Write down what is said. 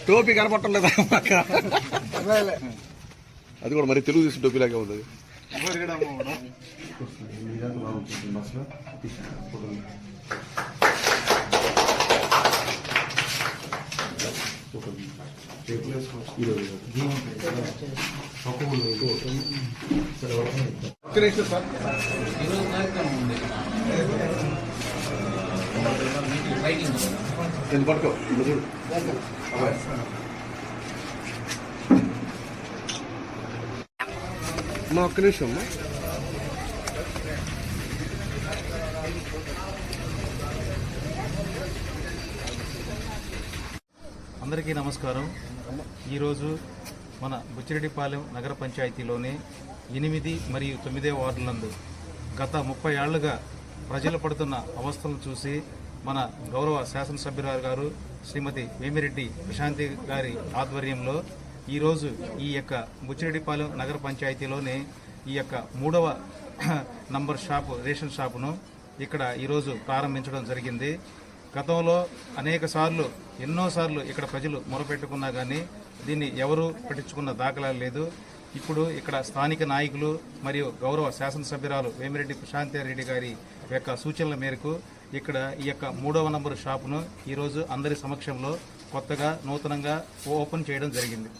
టోపీ కనపట్టలేదా అది కూడా మరి తెలుగు తీసిన టోపీ లాగే ఉంది. పట్టుకో మా ఒక్క నిమిషం అమ్మా. అందరికీ నమస్కారం. ఈరోజు మన బుచ్చిరెడ్డిపాలెం నగర పంచాయతీలోని 8 మరియు 9 వార్డులందు గత 30 ఏళ్లుగా ప్రజలు పడుతున్న అవస్థలను చూసి మన గౌరవ శాసనసభ్యురాలు గారు శ్రీమతి వేమిరెడ్డి ప్రశాంతి గారి ఆధ్వర్యంలో ఈరోజు ఈ యొక్క బుచ్చిరెడ్డిపాలెం నగర పంచాయతీలోని ఈ యొక్క 3వ నంబర్ షాపు రేషన్ షాపును ఇక్కడ ఈరోజు ప్రారంభించడం జరిగింది. గతంలో ఎన్నోసార్లు ఇక్కడ ప్రజలు మొరపెట్టుకున్నా కానీ దీన్ని ఎవరూ పట్టించుకున్న దాఖలాలు లేదు. ఇప్పుడు ఇక్కడ స్థానిక నాయకులు మరియు గౌరవ శాసనసభ్యురాలు వేమిరెడ్డి ప్రశాంతి రెడ్డి గారి యొక్క సూచనల మేరకు ఇక్కడ ఈ యొక్క 3వ నంబరు షాపును ఈరోజు అందరి సమక్షంలో కొత్తగా నూతనంగా ఓపెన్ చేయడం జరిగింది.